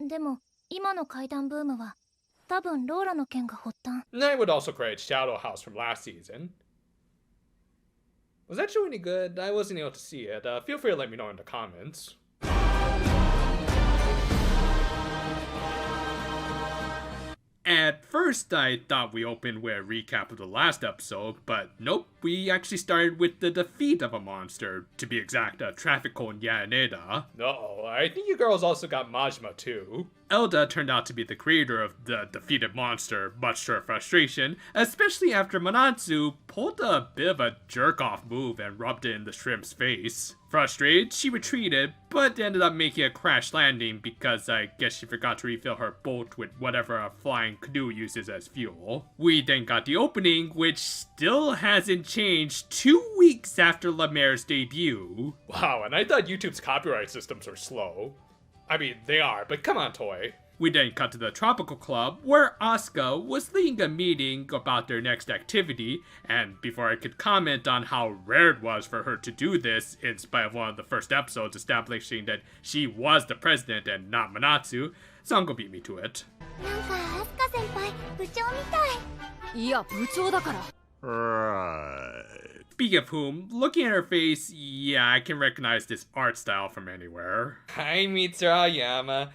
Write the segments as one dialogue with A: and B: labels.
A: でも今の怪談ブームは多分ローラの件が発端。
B: I would also credit Shadow House from last season. Was that show any good? I wasn't able to see it. Feel free to let me know in the comments. At first, I thought we opened with a recap of the last episode, but nope, we actually started with the defeat of a monster, to be exact, a Trafficon Yaneda. Uh-oh, I think you girls also got Majima too. Elda turned out to be the creator of the defeated monster, much to her frustration, especially after Manatsu pulled a bit of a jerk-off move and rubbed it in the shrimp's face. Frustrated, she retreated, but ended up making a crash landing because I guess she forgot to refill her boat with whatever a flying canoe uses as fuel. We then got the opening, which still hasn't changed 2 weeks after Lemaire's debut. Wow, and I thought YouTube's copyright systems are slow. I mean, they are, but come on, Toy. We then cut to the Tropical Club, where Asuka was leading a meeting about their next activity, and before I could comment on how rare it was for her to do this, in spite of one of the first episodes establishing that she was the president and not Manatsu, Sango beat me to it. Right. Speaking of whom, looking at her face, yeah, I can recognize this art style from anywhere. Hi, Mitsurayama.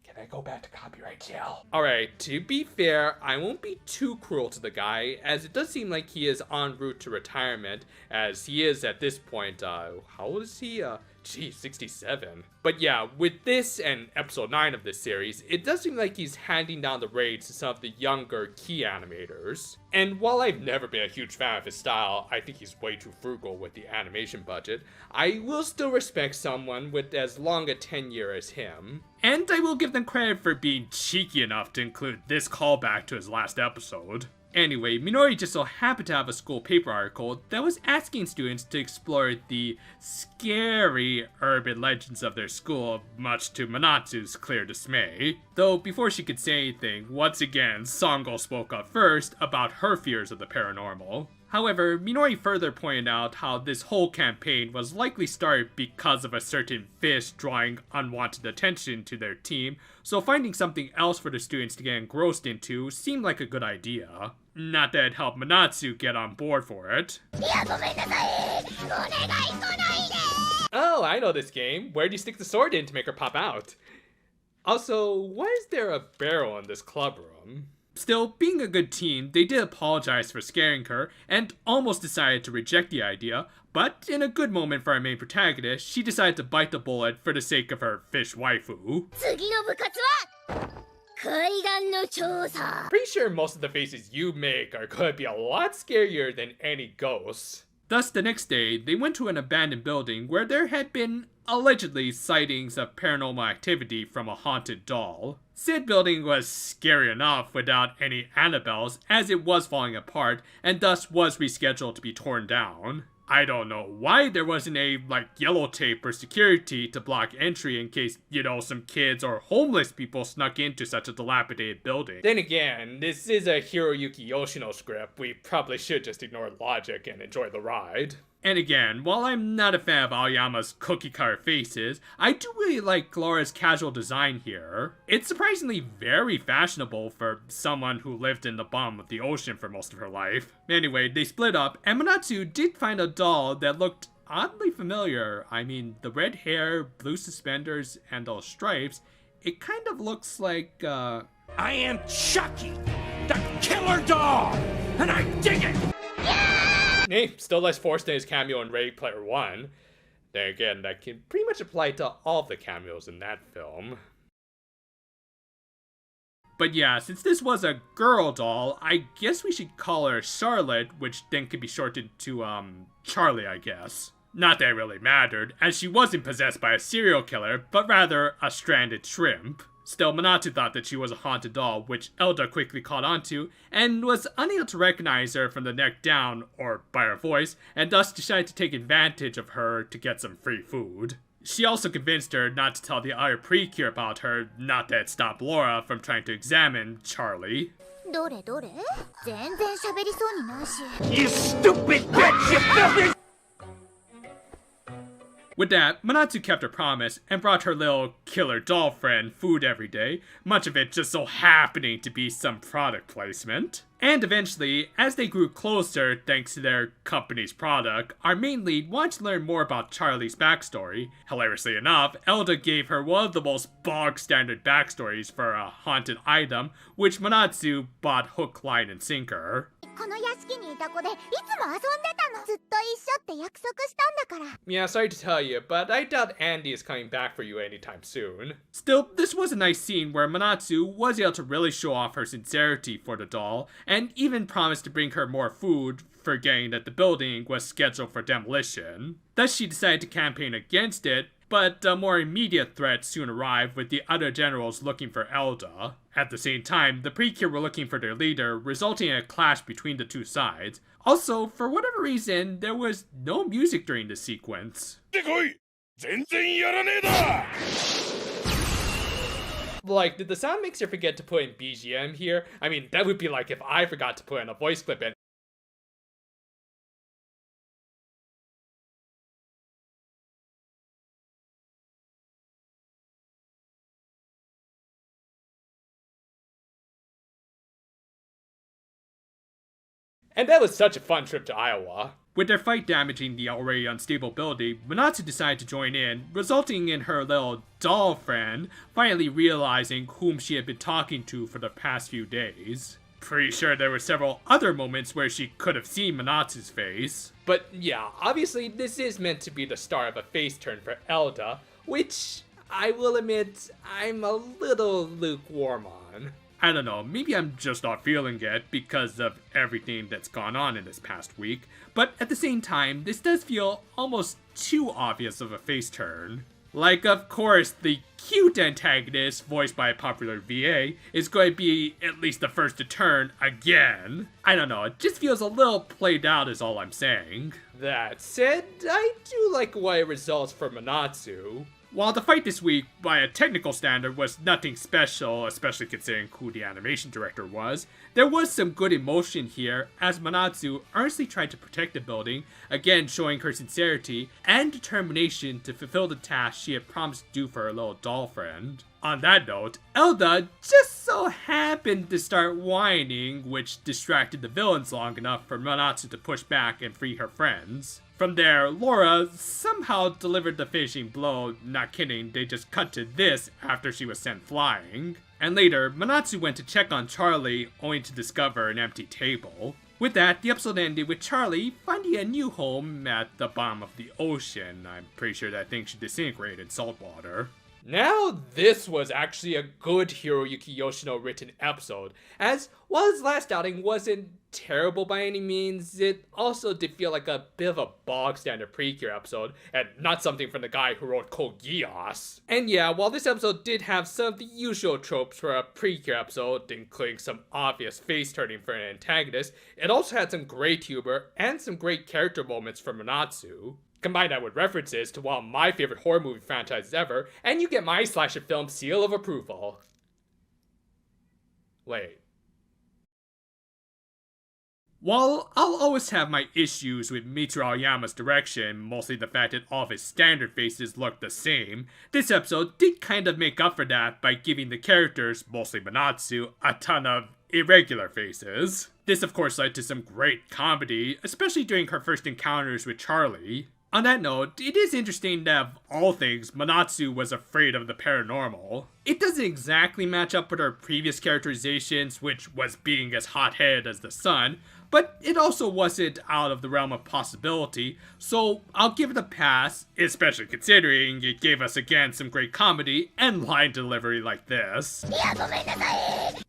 B: Can I go back to copyright jail? Alright, to be fair, I won't be too cruel to the guy, as it does seem like he is en route to retirement, as he is at this point, how old is he? Geez, 67. But yeah, with this and episode 9 of this series, it does seem like he's handing down the reins to some of the younger key animators. And while I've never been a huge fan of his style, I think he's way too frugal with the animation budget, I will still respect someone with as long a tenure as him. And I will give them credit for being cheeky enough to include this callback to his last episode. Anyway, Minori just so happened to have a school paper article that was asking students to explore the scary urban legends of their school, much to Manatsu's clear dismay. Though before she could say anything, once again, Sango spoke up first about her fears of the paranormal. However, Minori further pointed out how this whole campaign was likely started because of a certain fish drawing unwanted attention to their team, so finding something else for the students to get engrossed into seemed like a good idea. Not that it helped Manatsu get on board for it. Oh, I know this game. Where do you stick the sword in to make her pop out? Also, why is there a barrel in this club room? Still, being a good teen, they did apologize for scaring her, and almost decided to reject the idea, but in a good moment for our main protagonist, she decided to bite the bullet for the sake of her fish waifu. Pretty sure most of the faces you make are going to be a lot scarier than any ghosts. Thus, the next day, they went to an abandoned building where there had been, allegedly, sightings of paranormal activity from a haunted doll. Said building was scary enough without any Annabelles, as it was falling apart, and thus was rescheduled to be torn down. I don't know why there wasn't a, yellow tape or security to block entry in case, some kids or homeless people snuck into such a dilapidated building. Then again, this is a Hiroyuki Yoshino script. We probably should just ignore logic and enjoy the ride. And again, while I'm not a fan of Aoyama's cookie-cutter faces, I do really like Glora's casual design here. It's surprisingly very fashionable for someone who lived in the bottom of the ocean for most of her life. Anyway, they split up, and Manatsu did find a doll that looked oddly familiar. I mean, the red hair, blue suspenders, and those stripes, it kind of looks like, I
C: am Chucky, the killer doll, and I dig it!
B: Name still less forced than his cameo in Ready Player One. Then again, that can pretty much apply to all of the cameos in that film. But yeah, since this was a girl doll, I guess we should call her Charlotte, which then could be shortened to, Charlie, I guess. Not that it really mattered, as she wasn't possessed by a serial killer, but rather a stranded shrimp. Still, Manatsu thought that she was a haunted doll, which Elda quickly caught onto, and was unable to recognize her from the neck down, or by her voice, and thus decided to take advantage of her to get some free food. She also convinced her not to tell the other Precure about her, not that it stopped Laura from trying to examine Charlie.
C: You stupid bitch, you filthy!
B: With that, Manatsu kept her promise and brought her little killer doll friend food every day, much of it just so happening to be some product placement. And eventually, as they grew closer thanks to their company's product, our main lead wanted to learn more about Charlie's backstory. Hilariously enough, Elda gave her one of the most bog-standard backstories for a haunted item, which Manatsu bought hook, line, and sinker.
D: この屋敷にいた子でいつも遊んでたのずっと一緒って約束したんだから
B: Yeah, sorry to tell you, but I doubt Andy is coming back for you anytime soon. Still, this was a nice scene where Manatsu was able to really show off her sincerity for the doll, and even promised to bring her more food, forgetting that the building was scheduled for demolition. Thus, she decided to campaign against it, but a more immediate threat soon arrived with the other generals looking for Elda. At the same time, the Precure were looking for their leader, resulting in a clash between the two sides. Also, for whatever reason, there was no music during this sequence. Like, did the sound mixer forget to put in BGM here? I mean, that would be like if I forgot to put in a voice clip in. And that was such a fun trip to Iowa. With their fight damaging the already unstable building, Manatsu decided to join in, resulting in her little doll friend finally realizing whom she had been talking to for the past few days. Pretty sure there were several other moments where she could have seen Manatsu's face. But yeah, obviously this is meant to be the start of a face turn for Elda, which I will admit I'm a little lukewarm on. I don't know, maybe I'm just not feeling it because of everything that's gone on in this past week, but at the same time, this does feel almost too obvious of a face turn. Like, of course, the cute antagonist, voiced by a popular VA, is going to be at least the first to turn again. I don't know, it just feels a little played out is all I'm saying. That said, I do like what it results for Manatsu. While the fight this week, by a technical standard, was nothing special, especially considering who the animation director was, there was some good emotion here, as Manatsu earnestly tried to protect the building, again showing her sincerity and determination to fulfill the task she had promised to do for her little doll friend. On that note, Elda just so happened to start whining, which distracted the villains long enough for Manatsu to push back and free her friends. From there, Laura somehow delivered the finishing blow, not kidding, they just cut to this after she was sent flying. And later, Manatsu went to check on Charlie, only to discover an empty table. With that, the episode ended with Charlie finding a new home at the bottom of the ocean. I'm pretty sure that thing she disintegrated in salt water. Now this was actually a good Hiroyuki Yoshino written episode, as while his last outing wasn't terrible by any means, it also did feel like a bit of a bog standard Precure episode, and not something from the guy who wrote Code Geass. And yeah, while this episode did have some of the usual tropes for a Precure episode, including some obvious face turning for an antagonist, it also had some great humor and some great character moments for Manatsu. Combine that with references to one of my favorite horror movie franchises ever, and you get my slasher film seal of approval. Wait. While I'll always have my issues with Mitsuru Aoyama's direction, mostly the fact that all of his standard faces look the same, this episode did kind of make up for that by giving the characters, mostly Manatsu, a ton of irregular faces. This of course led to some great comedy, especially during her first encounters with Charlie. On that note, it is interesting that of all things, Manatsu was afraid of the paranormal. It doesn't exactly match up with her previous characterizations, which was being as hot-headed as the sun, but it also wasn't out of the realm of possibility, so I'll give it a pass, especially considering it gave us again some great comedy and line delivery like this.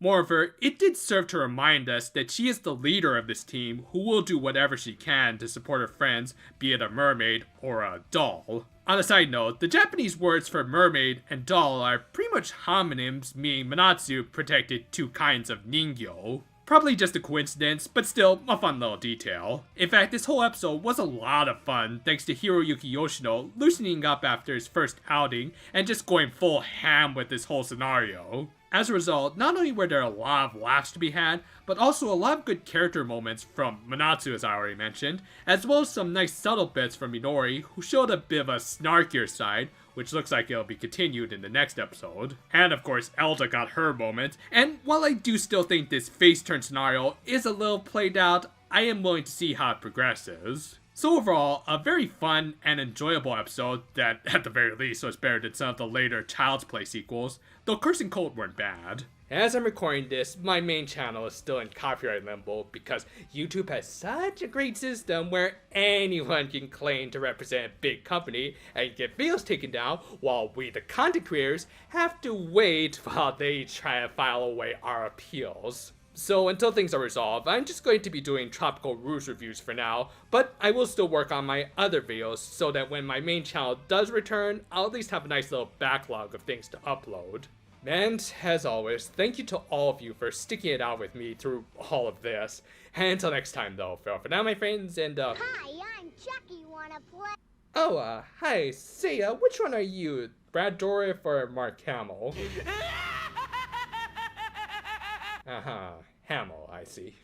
B: Moreover, it did serve to remind us that she is the leader of this team who will do whatever she can to support her friends, be it a mermaid or a doll. On a side note, the Japanese words for mermaid and doll are pretty much homonyms, meaning Manatsu protected two kinds of ningyo. Probably just a coincidence, but still a fun little detail. In fact, this whole episode was a lot of fun thanks to Hiroyuki Yoshino loosening up after his first outing and just going full ham with this whole scenario. As a result, not only were there a lot of laughs to be had, but also a lot of good character moments from Manatsu, as I already mentioned, as well as some nice subtle bits from Minori, who showed a bit of a snarkier side, which looks like it'll be continued in the next episode. And of course, Elda got her moment, and while I do still think this face-turn scenario is a little played out, I am willing to see how it progresses. So overall, a very fun and enjoyable episode that, at the very least, was better than some of the later Child's Play sequels, though Curse and Cult weren't bad. As I'm recording this, my main channel is still in copyright limbo because YouTube has such a great system where anyone can claim to represent a big company and get videos taken down, while we, the content creators, have to wait while they try to file away our appeals. So until things are resolved, I'm just going to be doing Tropical Rouge reviews for now, but I will still work on my other videos so that when my main channel does return, I'll at least have a nice little backlog of things to upload. And as always, thank you to all of you for sticking it out with me through all of this. And until next time though, for now my friends, and
D: Hi, I'm Chucky. Wanna play?
B: Oh, hi, say, which one are you? Brad Dourif or Mark Hamill? Uh-huh, Hamill, I see.